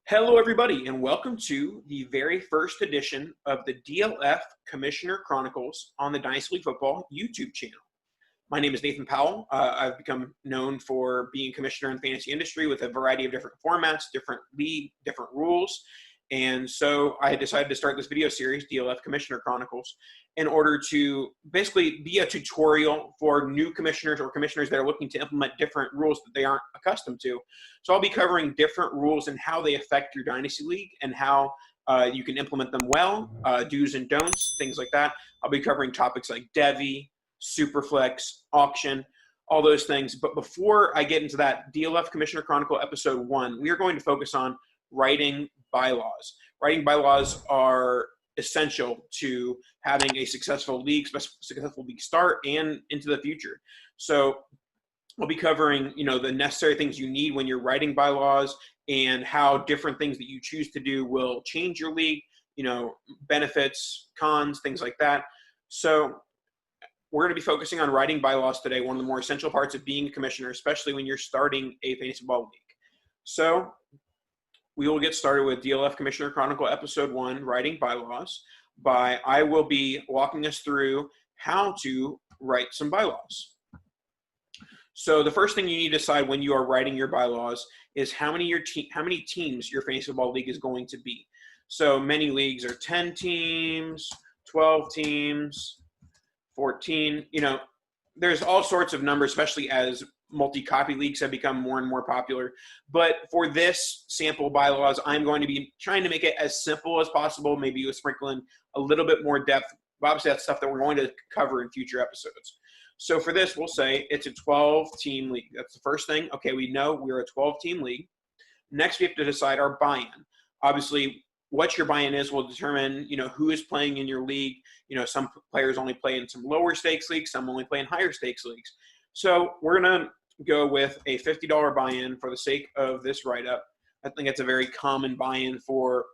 Hello, everybody, and welcome to the very first edition of the DLF Commissioner Chronicles on the Dynasty League Football YouTube channel. My name is Nathan Powell. I've become known for being commissioner in the fantasy industry with a variety of different formats, different league, different rules. And so I decided to start this video series, DLF Commissioner Chronicles, in order to basically be a tutorial for new commissioners or commissioners that are looking to implement different rules that they aren't accustomed to. So I'll be covering different rules and how they affect your Dynasty League and how you can implement them well, do's and don'ts, things like that. I'll be covering topics like Devy, Superflex, auction, all those things. But before I get into that, DLF Commissioner Chronicle Episode 1, we are going to focus on writing bylaws. Writing bylaws are essential to having a successful league start and into the future. So I'll be covering, the necessary things you need when you're writing bylaws and how different things that you choose to do will change your league, benefits, cons, things like that. So we're going to be focusing on writing bylaws today, one of the more essential parts of being a commissioner, especially when you're starting a fantasy football league. So we will get started with DLF Commissioner Chronicle Episode 1, Writing Bylaws. I will be walking us through how to write some bylaws. So the first thing you need to decide when you are writing your bylaws is how many teams your fantasy football league is going to be. So many leagues are 10 teams, 12 teams, 14. There's all sorts of numbers, especially as multi-copy leagues have become more and more popular. But for this sample bylaws, I'm going to be trying to make it as simple as possible, maybe with sprinkling a little bit more depth. Obviously, that's stuff that we're going to cover in future episodes. So for this, we'll say it's a 12-team league. That's the first thing. Okay, we know we're a 12-team league. Next, we have to decide our buy-in. Obviously, what your buy-in is will determine, who is playing in your league. Some players only play in some lower stakes leagues, some only play in higher stakes leagues. So we're going to go with a $50 buy-in for the sake of this write-up. I think it's a very common buy-in for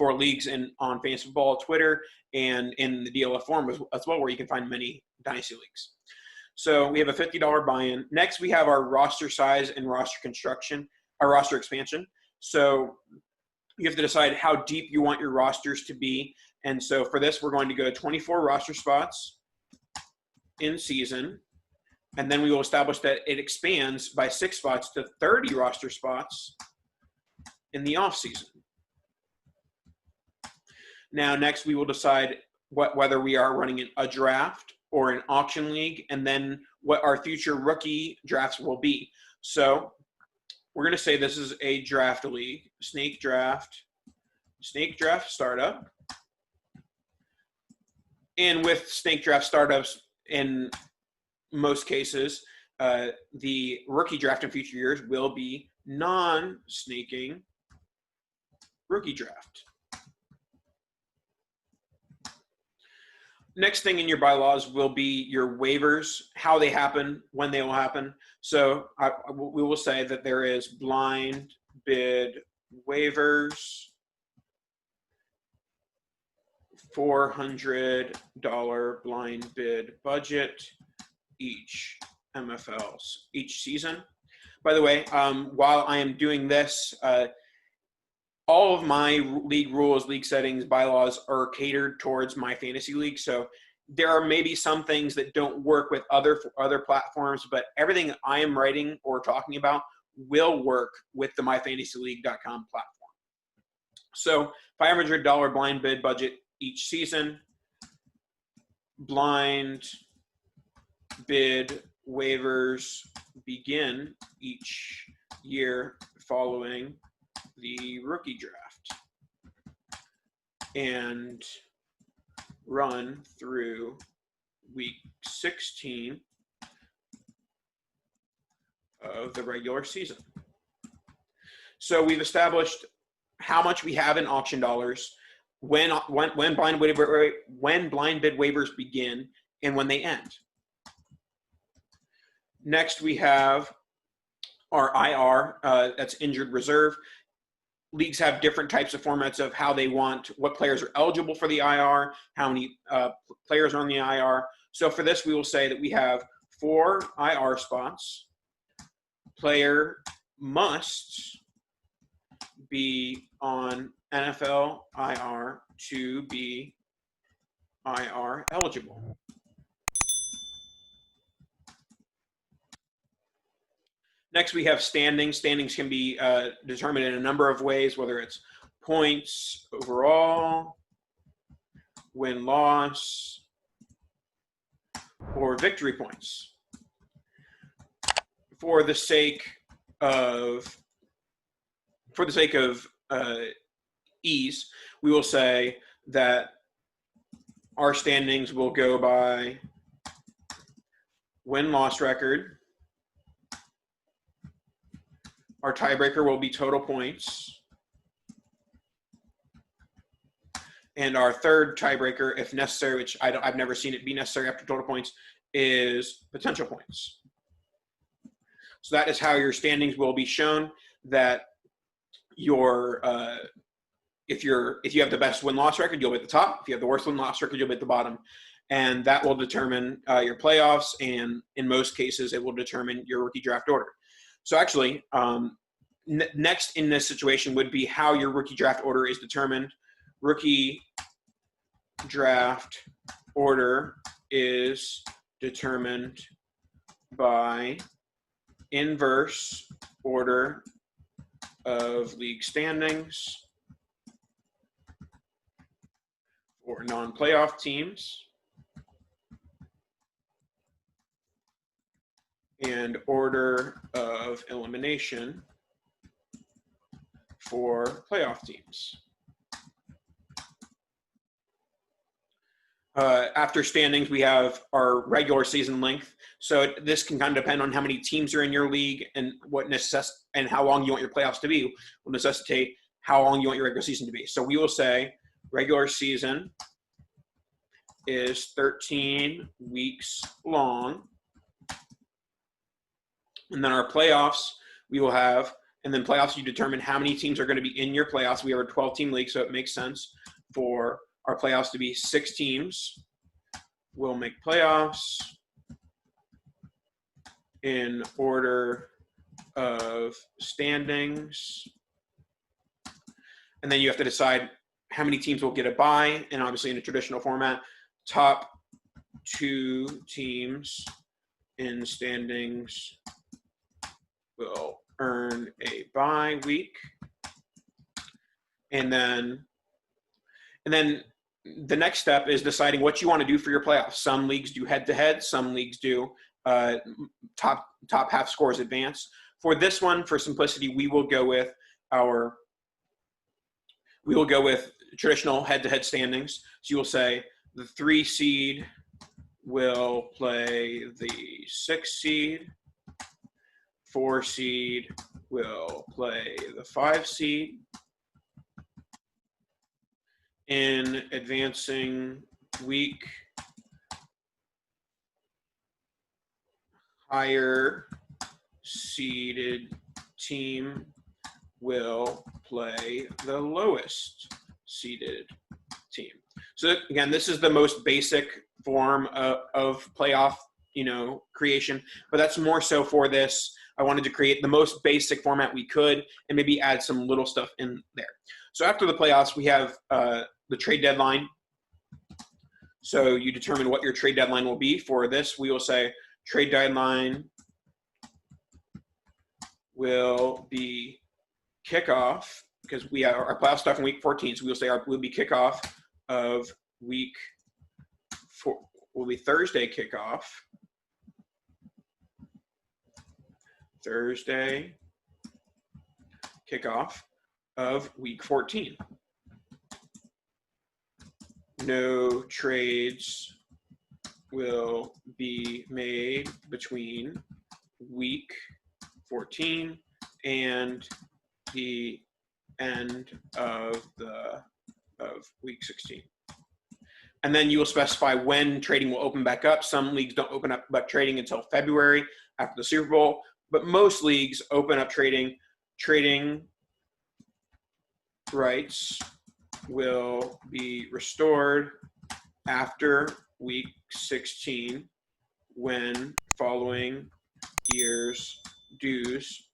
leagues on fantasy football Twitter and in the DLF forum as well, where you can find many dynasty leagues. So we have a $50 buy-in. Next, we have our roster size and roster construction, our roster expansion. So you have to decide how deep you want your rosters to be. And so for this, we're going to go 24 roster spots in season. And then we will establish that it expands by 6 spots to 30 roster spots in the off season. Now, next we will decide whether we are running a draft or an auction league, and then what our future rookie drafts will be. So we're going to say this is a draft league, snake draft startup. And with snake draft startups, in most cases, the rookie draft in future years will be non-snaking rookie draft. Next thing in your bylaws will be your waivers, how they happen, when they will happen. So we will say that there is blind bid waivers, $400 blind bid budget each season. By the way, while I am doing this, all of my league rules, league settings, bylaws are catered towards my fantasy league. So there are maybe some things that don't work with other platforms, but everything I am writing or talking about will work with the myfantasyleague.com platform. So $500 blind bid budget each season. Blind bid waivers begin each year following the rookie draft and run through week 16 of the regular season. So we've established how much we have in auction dollars, when blind bid waivers begin, and when they end. Next, we have our IR, that's injured reserve. Leagues have different types of formats of how they want, what players are eligible for the IR, how many players are on the IR. So for this, we will say that we have 4 IR spots. Player must be on NFL IR to be IR eligible. Next, we have standings. Standings can be determined in a number of ways, whether it's points overall, win-loss, or victory points. For the sake of ease, we will say that our standings will go by win-loss record. Our tiebreaker will be total points. And our third tiebreaker, if necessary, which I've never seen it be necessary after total points, is potential points. So that is how your standings will be shown. That your if you have the best win-loss record, you'll be at the top. If you have the worst win-loss record, you'll be at the bottom. And that will determine your playoffs, and in most cases, it will determine your rookie draft order. So actually, next in this situation would be how your rookie draft order is determined. Rookie draft order is determined by inverse order of league standings for non-playoff teams and order of elimination for playoff teams. After standings, we have our regular season length. So this can kind of depend on how many teams are in your league and and how long you want your playoffs to be will necessitate how long you want your regular season to be. So we will say regular season is 13 weeks long. And then our playoffs, we will have, and then playoffs, you determine how many teams are going to be in your playoffs. We have a 12-team league, so it makes sense for our playoffs to be 6 teams. We'll make playoffs in order of standings. And then you have to decide how many teams will get a bye, and obviously in a traditional format, top 2 teams in standings will earn a bye week. And then the next step is deciding what you want to do for your playoffs. Some leagues do head-to-head. Some leagues do top half scores advance. For this one, for simplicity, we will go with traditional head-to-head standings. So you will say the 3 seed will play the 6 seed. 4 seed will play the 5 seed. In advancing week, higher seeded team will play the lowest seeded team. So again, this is the most basic form of playoff, creation, but that's more so for this. I wanted to create the most basic format we could and maybe add some little stuff in there. So after the playoffs, we have the trade deadline. So you determine what your trade deadline will be. For this, we will say trade deadline will be kickoff, because we have our playoff stuff in week 14. So we'll say will be kickoff of week 4, will be Thursday kickoff. Thursday kickoff of week 14. No trades will be made between week 14 and the end of week 16. And then you will specify when trading will open back up. Some leagues don't open up trading until February after the Super Bowl, but most leagues open up trading. Trading rights will be restored after week 16 when following year's dues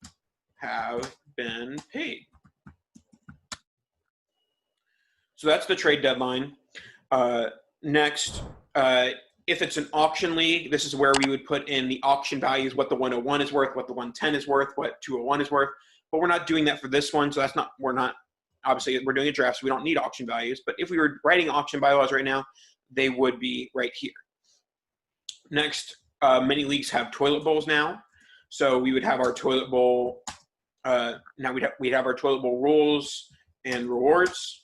have been paid. So that's the trade deadline. Next, if it's an auction league, this is where we would put in the auction values, what the 101 is worth, what the 110 is worth, what 201 is worth. But we're not doing that for this one, so that's not, obviously we're doing a draft, so we don't need auction values. But if we were writing auction bylaws right now, they would be right here. Next, many leagues have toilet bowls now. So we would have our toilet bowl, now we'd have our toilet bowl rules and rewards.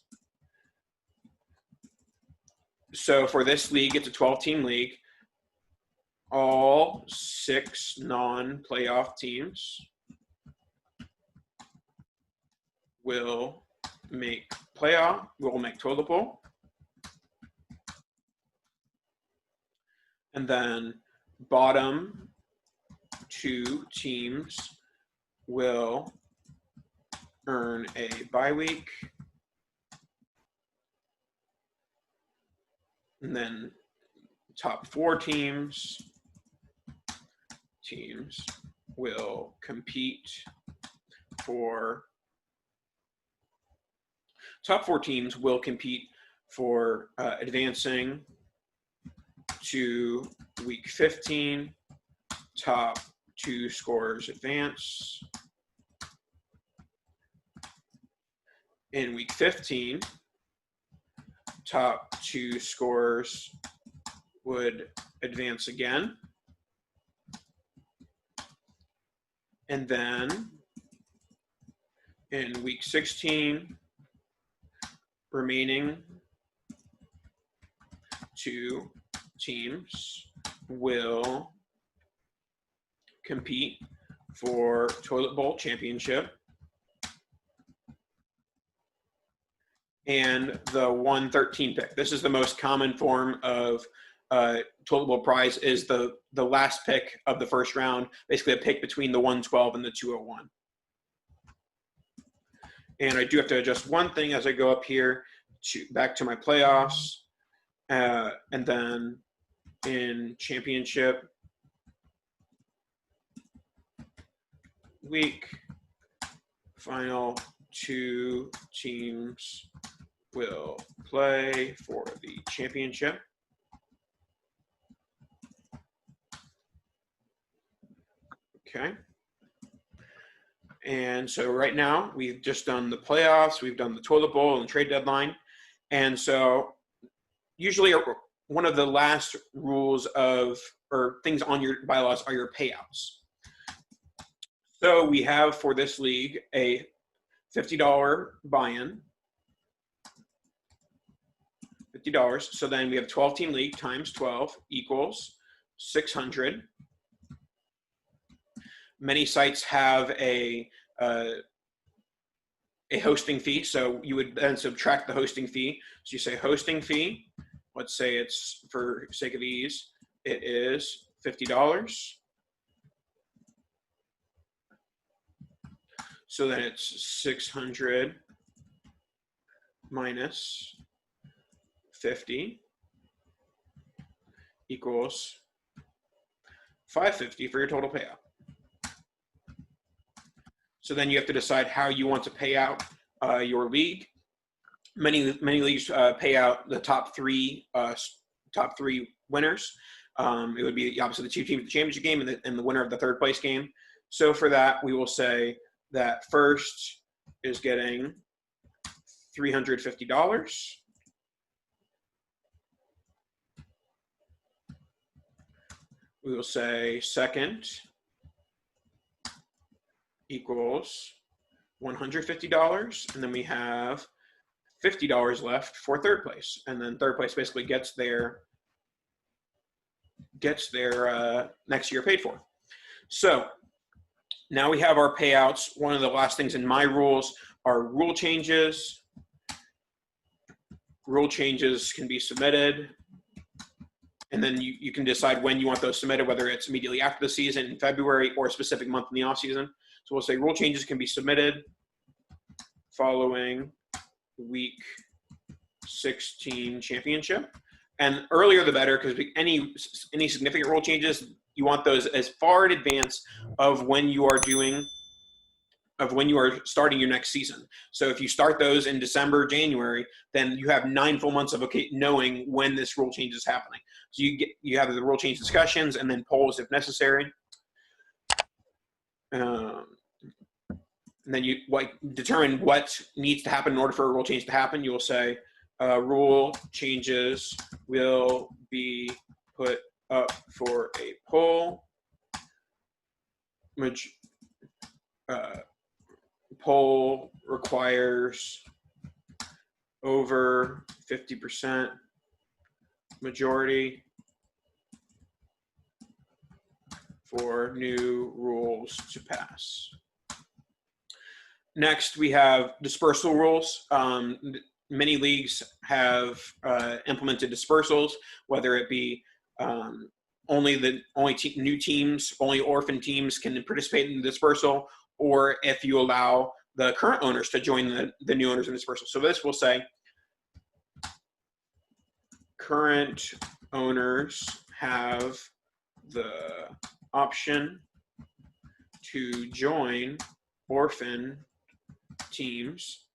So for this league, it's a 12-team league. All 6 non-playoff teams will make toilet bowl. And then bottom 2 teams will earn a bye week. And then top 4 teams will compete for advancing to week 15. Top 2 scorers advance. In week 15, top 2 scorers would advance again. And then in week 16, remaining 2 teams will compete for toilet bowl championship. And the 113 pick. This is the most common form of toilet bowl prize, is the last pick of the first round, basically a pick between the 112 and the 201. And I do have to adjust one thing as I go up here back to my playoffs. And then in championship week, final 2 teams will play for the championship. Okay. And so right now we've just done the playoffs, we've done the toilet bowl and the trade deadline. And so usually one of the last rules or things on your bylaws are your payouts. So we have for this league a $50 buy-in. $50. So then we have 12-team league times 12 equals 600. Many sites have a hosting fee, so you would then subtract the hosting fee. So you say hosting fee. Let's say it's, for sake of ease, it is $50. So then it's 600 minus 50 equals 550 for your total payout. So then you have to decide how you want to pay out your league. Many leagues pay out the top three winners. It would be obviously the 2 teams in the championship game and the winner of the 3rd place game. So for that, we will say that first is getting $350. We will say second equals $150, and then we have $50 left for 3rd place, and then 3rd place basically gets their next year paid for. So now we have our payouts. One of the last things in my rules are rule changes. Rule changes can be submitted, and then you can decide when you want those submitted, whether it's immediately after the season in February or a specific month in the off season. So we'll say rule changes can be submitted following week 16 championship. And earlier the better, because any significant rule changes, you want those as far in advance of when you are doing of when you are starting your next season. So if you start those in December, January, then you have 9 full months of knowing when this rule change is happening. So you have the rule change discussions and then polls if necessary. And then you determine what needs to happen in order for a rule change to happen. You will say rule changes will be put up for a poll, which poll requires over 50% majority for new rules to pass. Next, we have dispersal rules. Many leagues have implemented dispersals, whether it be only new teams, only orphan teams can participate in the dispersal, or if you allow the current owners to join the new owners in dispersal. So this will say current owners have the option to join orphan teams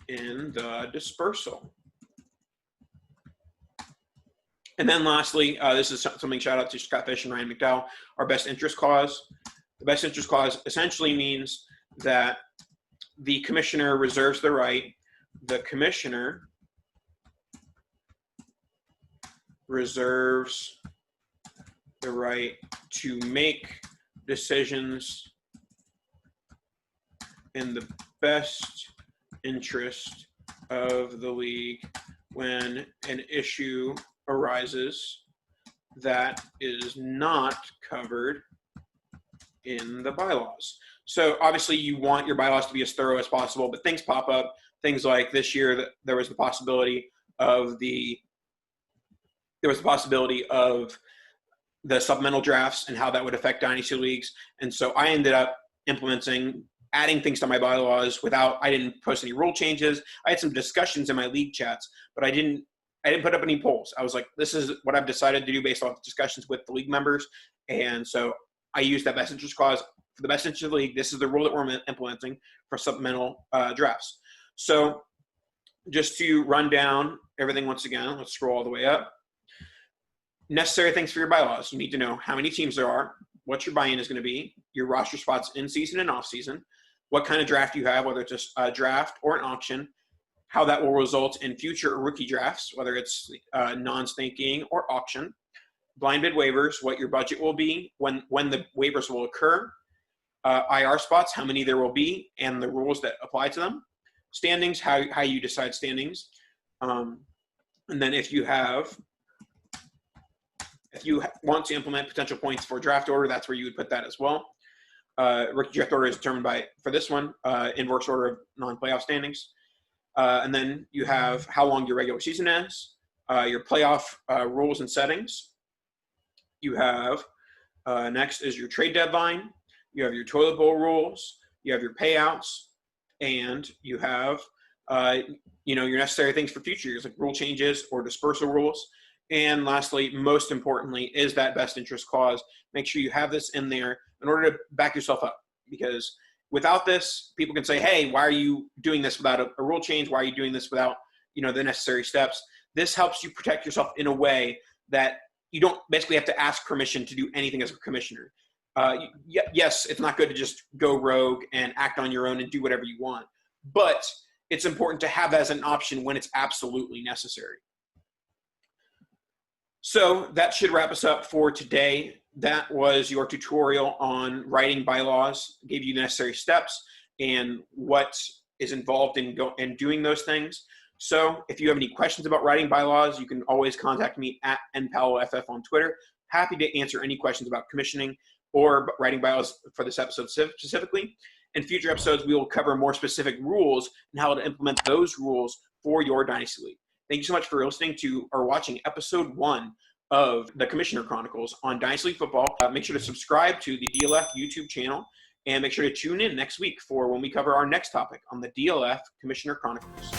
in the dispersal. And then lastly, this is something shout out to Scott Fish and Ryan McDowell, our best interest clause. The best interest clause essentially means that the commissioner reserves the right, the commissioner reserves the right to make decisions in the best interest of the league when an issue arises that is not covered in the bylaws. So obviously you want your bylaws to be as thorough as possible, but things pop up. Things like this year that there was the possibility of the supplemental drafts and how that would affect dynasty leagues. And so I ended up adding things to my bylaws I didn't post any rule changes. I had some discussions in my league chats, but I didn't put up any polls. I was like, this is what I've decided to do based off discussions with the league members. And so I used that best interest clause for the best interest of the league. This is the rule that we're implementing for supplemental drafts. So just to run down everything once again, let's scroll all the way up. Necessary things for your bylaws. You need to know how many teams there are, what your buy-in is going to be, your roster spots in season and off season, what kind of draft you have, whether it's just a draft or an auction, how that will result in future rookie drafts, whether it's non-staking or auction, blind bid waivers, what your budget will be, when the waivers will occur, IR spots, how many there will be, and the rules that apply to them, standings, how you decide standings, and then if you want to implement potential points for draft order, that's where you would put that as well. Rookie draft order is determined by, for this one, inverse order of non-playoff standings. And then you have how long your regular season is, your playoff rules and settings. You have, next is your trade deadline. You have your toilet bowl rules. You have your payouts. And you have, your necessary things for future years, like rule changes or dispersal rules. And lastly, most importantly, is that best interest clause. Make sure you have this in there in order to back yourself up, because without this, people can say, hey, why are you doing this without a rule change? Why are you doing this without, the necessary steps? This helps you protect yourself in a way that you don't basically have to ask permission to do anything as a commissioner. Yes, it's not good to just go rogue and act on your own and do whatever you want, but it's important to have that as an option when it's absolutely necessary. So that should wrap us up for today. That was your tutorial on writing bylaws, gave you the necessary steps and what is involved in doing those things. So if you have any questions about writing bylaws, you can always contact me at npowellff on Twitter. Happy to answer any questions about commissioning or writing bylaws for this episode specifically. In future episodes, we will cover more specific rules and how to implement those rules for your Dynasty League. Thank you so much for listening to or watching episode 1 of the Commissioner Chronicles on Dynasty League Football. Make sure to subscribe to the DLF YouTube channel and make sure to tune in next week for when we cover our next topic on the DLF Commissioner Chronicles.